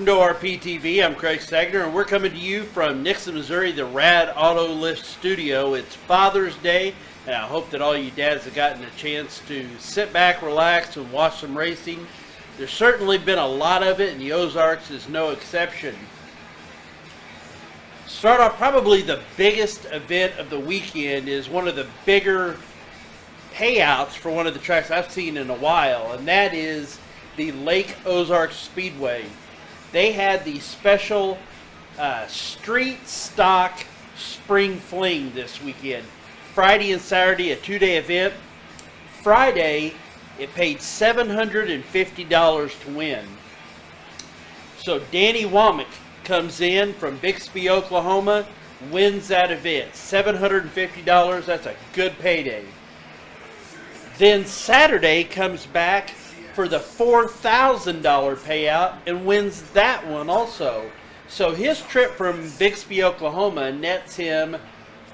Welcome to ORPtv. I'm Craig Stagner, and we're coming to you from Nixon, Missouri, the Rad Auto Lift Studio. It's Father's Day, and I hope that all you dads have gotten a chance to sit back, relax, and watch some racing. There's certainly been a lot of it, and the Ozarks is no exception. Start off, probably the biggest event of the weekend is one of the bigger payouts for one of the tracks I've seen in a while, and that is the Lake Ozark Speedway. They had the special street stock spring fling this weekend. Friday and Saturday, a two-day event. Friday, it paid $750 to win. So Danny Womack comes in from Bixby, Oklahoma, wins that event. $750, that's a good payday. Then Saturday comes back for the $4,000 payout and wins that one also. So his trip from Bixby, Oklahoma nets him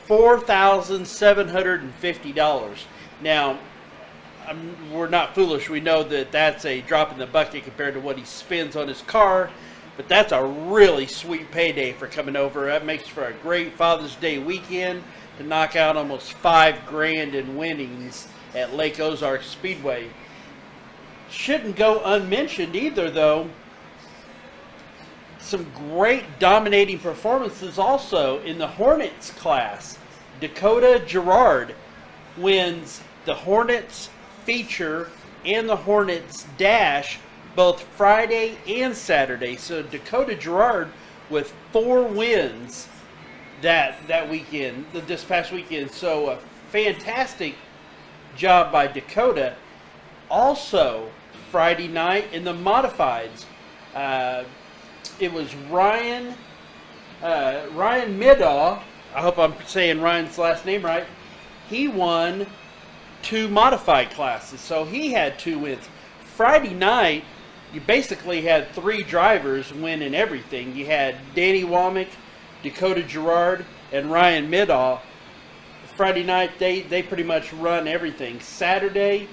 $4,750. Now, we're not foolish. We know that that's a drop in the bucket compared to what he spends on his car, but that's a really sweet payday for coming over. That makes for a great Father's Day weekend to knock out almost $5,000 in winnings at Lake Ozark Speedway. Shouldn't go unmentioned either, though. Some great dominating performances also in the Hornets class. Dakota Gerard wins the Hornets feature and the Hornets dash both Friday and Saturday. So Dakota Gerard with 4 wins that weekend, this past weekend. So a fantastic job by Dakota. Also, Friday night in the modifieds, it was Ryan Middaugh. I hope I'm saying Ryan's last name right. He won 2 modified classes, so he had 2 wins. Friday night, you basically had 3 drivers winning everything. You had Danny Womack, Dakota Gerard, and Ryan Middaugh. Friday night, they pretty much run everything. Saturday,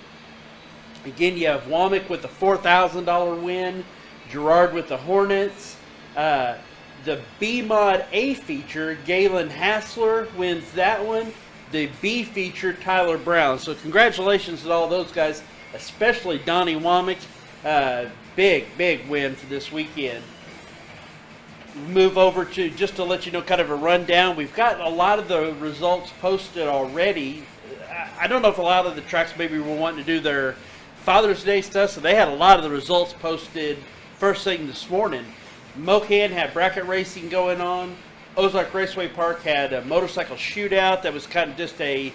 again, you have Womack with the $4,000 win, Gerard with the Hornets. The B-Mod A feature, Galen Hassler wins that one. The B feature, Tyler Brown. So congratulations to all those guys, especially Donnie Womack. Big win for this weekend. Move over to, just to let you know, kind of a rundown. We've got a lot of the results posted already. I don't know if a lot of the tracks maybe were wanting to do their Father's Day stuff, so they had a lot of the results posted first thing this morning. Mocan had bracket racing going on. Ozark Raceway Park had a motorcycle shootout that was kind of just a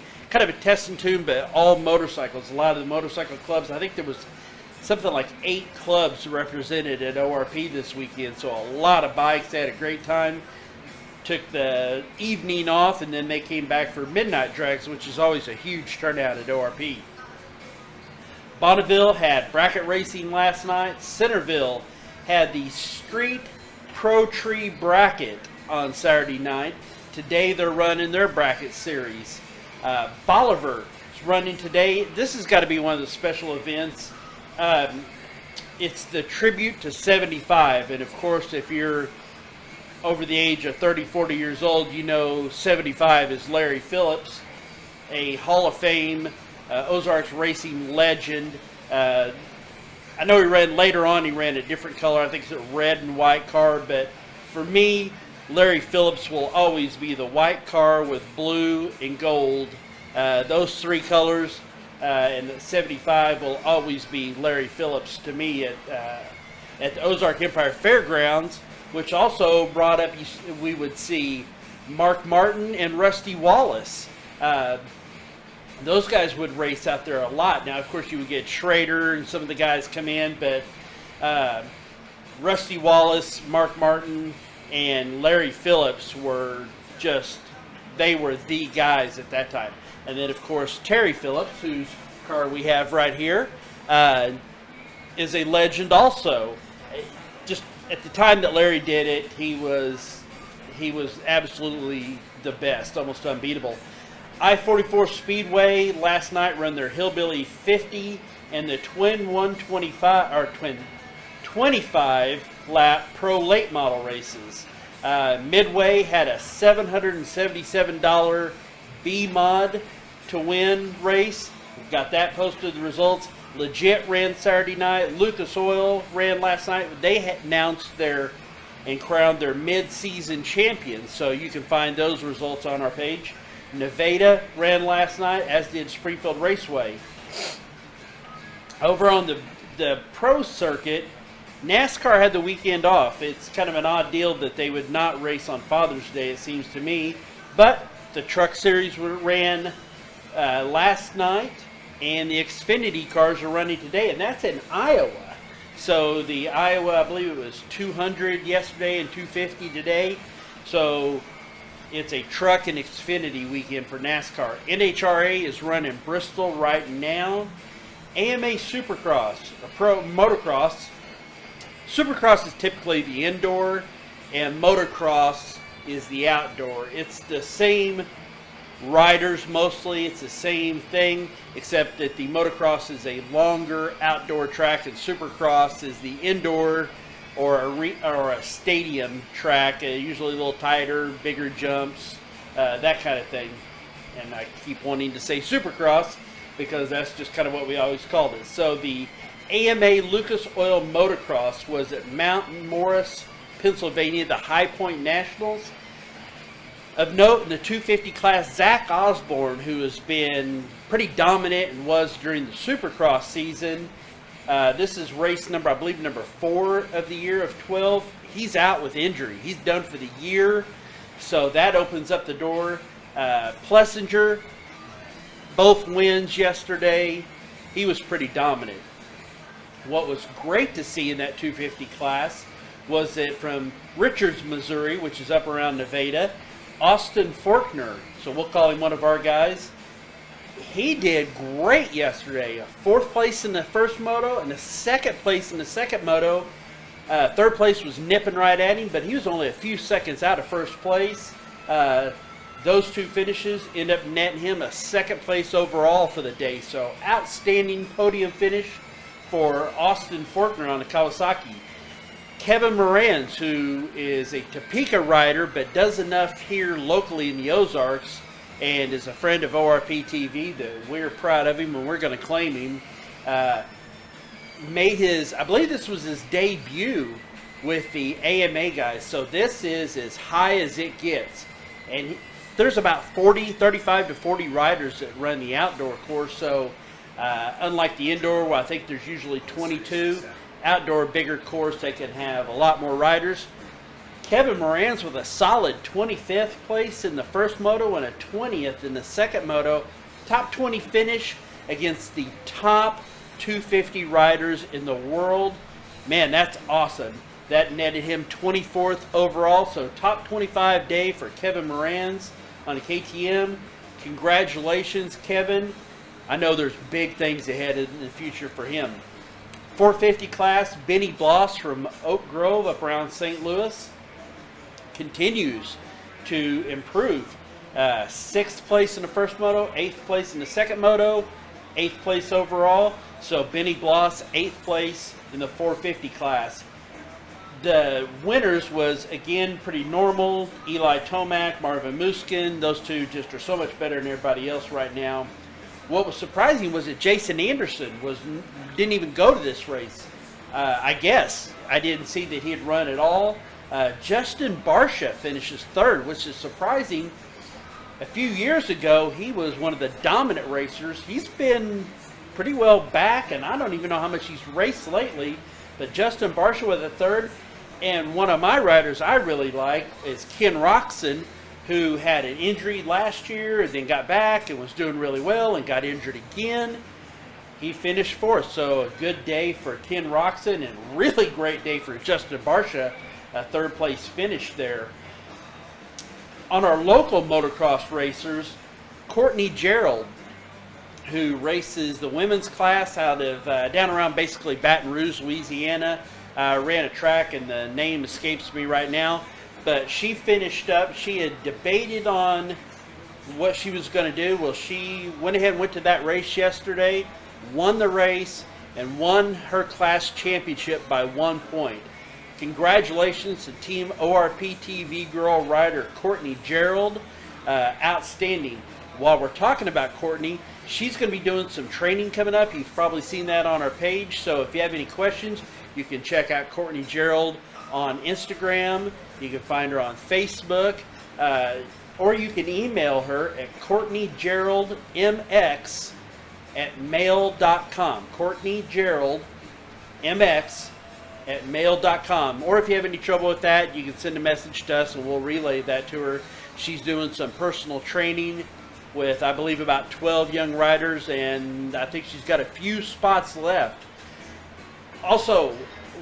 test and tune, but all motorcycles. A lot of the motorcycle clubs, I think there was something like 8 clubs represented at ORP this weekend, so a lot of bikes. They had a great time. Took the evening off, and then they came back for midnight drags, which is always a huge turnout at ORP. Bonneville had bracket racing last night. Centerville had the Street Pro Tree bracket on Saturday night. Today they're running their bracket series. Bolivar is running today. This has got to be one of the special events. It's the tribute to 75, and of course if you're over the age of 30, 40 years old, you know 75 is Larry Phillips, a Hall of Fame Ozarks racing legend. I know he ran later on, he ran a different color. I think it's a red and white car, but for me, Larry Phillips will always be the white car with blue and gold. Those 3 colors, and the 75 will always be Larry Phillips to me at the Ozark Empire Fairgrounds, which also brought up, we would see Mark Martin and Rusty Wallace. Those guys would race out there a lot. Now, of course, you would get Schrader and some of the guys come in, but Rusty Wallace, Mark Martin, and Larry Phillips were they were the guys at that time. And then, of course, Terry Phillips, whose car we have right here, is a legend also. Just at the time that Larry did it, he was absolutely the best, almost unbeatable. I-44 Speedway last night run their Hillbilly 50 and the Twin 125, or Twin 25 lap pro late model races. Midway had a $777 B mod to win race. We've got that posted, the results. Legit ran Saturday night. Lucas Oil ran last night. They announced and crowned their mid-season champions, so you can find those results on our page. Nevada ran last night, as did Springfield Raceway. Over on the pro circuit, NASCAR had the weekend off. It's kind of an odd deal that they would not race on Father's Day, it seems to me. But the Truck Series ran last night, and the Xfinity cars are running today, and that's in Iowa. So the Iowa, I believe it was 200 yesterday and 250 today. So it's a truck and Xfinity weekend for NASCAR. NHRA is running Bristol right now. AMA Supercross, or Pro Motocross. Supercross is typically the indoor, and motocross is the outdoor. It's the same riders mostly. It's the same thing, except that the motocross is a longer outdoor track, and Supercross is the indoor or a stadium track, usually a little tighter, bigger jumps, that kind of thing. And I keep wanting to say Supercross because that's just kind of what we always called it. So the AMA Lucas Oil Motocross was at Mount Morris, Pennsylvania, the High Point Nationals. Of note, in the 250 class, Zach Osborne, who has been pretty dominant and was during the Supercross season. This is race number, I believe, number 4 of the year of 12. He's out with injury. He's done for the year, so that opens up the door. Plessinger, both wins yesterday. He was pretty dominant. What was great to see in that 250 class was that from Richards, Missouri, which is up around Nevada, Austin Forkner, so we'll call him one of our guys, he did great yesterday. A 4th place in the first moto and a 2nd place in the second moto. 3rd place was nipping right at him, but he was only a few seconds out of 1st place. Those 2 finishes end up netting him a 2nd place overall for the day. So outstanding podium finish for Austin Forkner on the Kawasaki. Kevin Moranz, who is a Topeka rider but does enough here locally in the Ozarks and is a friend of ORPtv that we're proud of him and we're going to claim him, made his, I believe this was his debut with the AMA guys. So this is as high as it gets. And there's about 35 to 40 riders that run the outdoor course. So unlike the indoor, where I think there's usually 22, outdoor bigger course, they can have a lot more riders. Kevin Moranz with a solid 25th place in the first moto and a 20th in the second moto. Top 20 finish against the top 250 riders in the world. Man, that's awesome. That netted him 24th overall, so top 25 day for Kevin Moranz on a KTM. Congratulations, Kevin. I know there's big things ahead in the future for him. 450 class, Benny Bloss from Oak Grove up around St. Louis continues to improve. 6th place in the first moto, 8th place in the second moto, 8th place overall. So Benny Bloss, 8th place in the 450 class. The winners was, again, pretty normal. Eli Tomac, Marvin Muskin, those two just are so much better than everybody else right now. What was surprising was that Jason Anderson didn't even go to this race. I guess I didn't see that he had run at all. Justin Barsha finishes 3rd, which is surprising. A few years ago, he was one of the dominant racers. He's been pretty well back, and I don't even know how much he's raced lately. But Justin Barsha with a 3rd. And one of my riders I really like is Ken Roxon, who had an injury last year and then got back and was doing really well and got injured again. He finished 4th, so a good day for Ken Roxon and really great day for Justin Barsha, a 3rd place finish there. On our local motocross racers, Courtney Gerald, who races the women's class out of down around basically Baton Rouge, Louisiana, ran a track and the name escapes me right now. But she finished up. She had debated on what she was going to do. Well, she went ahead and went to that race yesterday, won the race, and won her class championship by 1 point. Congratulations to Team ORPtv girl rider Courtney Gerald. Outstanding. While we're talking about Courtney, she's going to be doing some training coming up. You've probably seen that on our page. So if you have any questions, you can check out Courtney Gerald on Instagram. You can find her on Facebook. Or you can email her at CourtneyGeraldMX@mail.com. CourtneyGeraldMX@mail.com. Or if you have any trouble with that, you can send a message to us and we'll relay that to her. She's doing some personal training with, I believe, about 12 young riders, and I think she's got a few spots left. Also,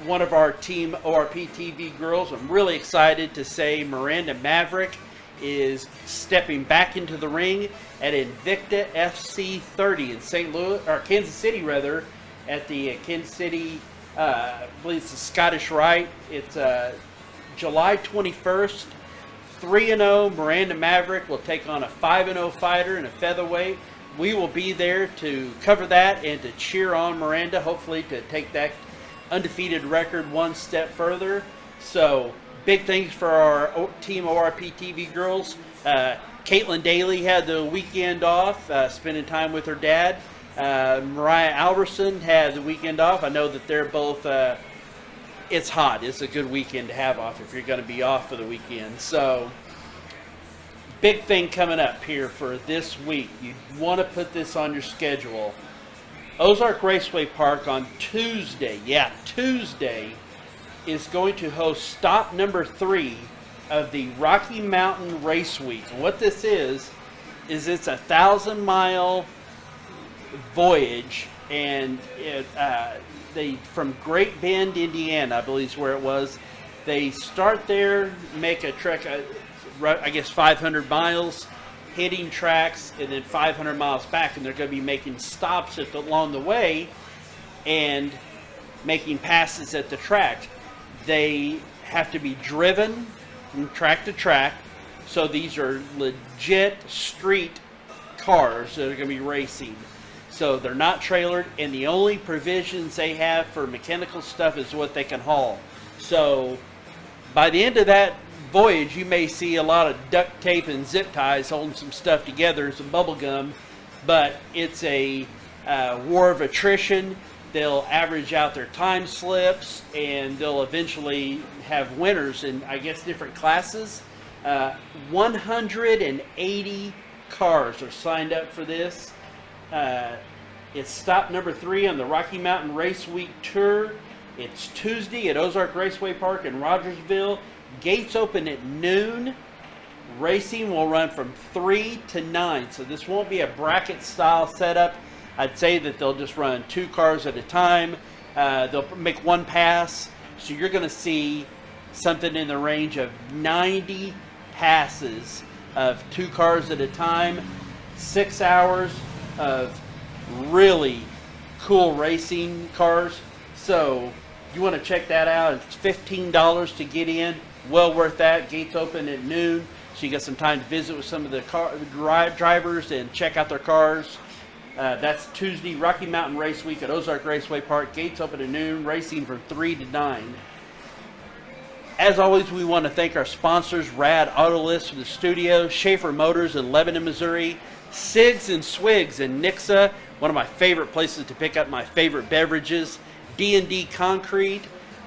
one of our Team ORPtv girls, I'm really excited to say Miranda Maverick is stepping back into the ring at Invicta FC 30 in St. Louis, or Kansas City rather, at the Kansas City, I believe it's the Scottish Rite. It's July 21st. 3-0 Miranda Maverick will take on a 5-0 fighter in a featherweight. We will be there to cover that and to cheer on Miranda, hopefully to take that undefeated record one step further. So big things for our Team ORPtv girls. Caitlin Daly had the weekend off, spending time with her dad. Mariah Alverson had the weekend off. I know that they're both, it's hot. It's a good weekend to have off if you're going to be off for the weekend. So big thing coming up here for this week. You want to put this on your schedule. Ozark Raceway Park on Tuesday, Tuesday, is going to host stop number 3 of the Rocky Mountain Race Week. And what this is it's a 1,000-mile voyage, and they from Great Bend, Indiana, I believe is where it was. They start there, make a trek, I guess 500 miles, hitting tracks, and then 500 miles back, and they're going to be making stops along the way and making passes at the track. They have to be driven from track to track, so these are legit street cars that are going to be racing. So they're not trailered, and the only provisions they have for mechanical stuff is what they can haul. So by the end of that voyage, you may see a lot of duct tape and zip ties holding some stuff together, some bubble gum, but it's a war of attrition. They'll average out their time slips, and they'll eventually have winners in, I guess, different classes. 180 cars are signed up for this. It's stop number 3 on the Rocky Mountain Race Week Tour. It's Tuesday at Ozark Raceway Park in Rogersville. Gates open at noon. Racing will run from 3 to 9. So this won't be a bracket style setup. I'd say that they'll just run 2 cars at a time. They'll make one pass. So you're going to see something in the range of 90 passes of 2 cars at a time. 6 hours of really cool racing cars. So you want to check that out. It's $15 to get in. Well worth that. Gates open at noon, so you got some time to visit with some of the drivers and check out their cars. That's Tuesday, Rocky Mountain Race Week at Ozark Raceway Park. Gates open at noon, racing from 3 to 9. As always, we want to thank our sponsors, Rad Autolist for the studio, Schaefer Motors in Lebanon, Missouri, Sigs and Swigs in Nixa, one of my favorite places to pick up my favorite beverages, D&D Concrete,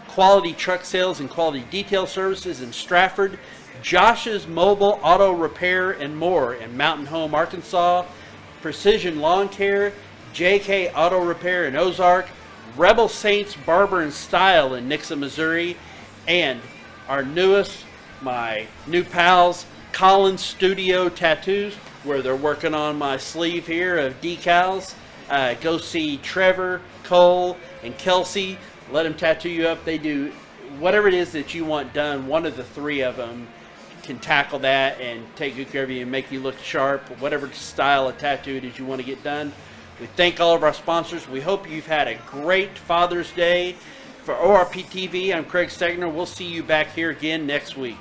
Quality Truck Sales and Quality Detail Services in Stratford, Josh's Mobile Auto Repair and more in Mountain Home, Arkansas, Precision Lawn Care, JK Auto Repair in Ozark, Rebel Saints Barber and Style in Nixa, Missouri, and our newest, my new pals, Collins Studio Tattoos, where they're working on my sleeve here of decals. Go see Trevor, Cole, and Kelsey. Let them tattoo you up. They do whatever it is that you want done. One of the 3 of them can tackle that and take good care of you and make you look sharp, whatever style of tattoo it is you want to get done. We thank all of our sponsors. We hope you've had a great Father's Day. For ORPtv, I'm Craig Stegner. We'll see you back here again next week.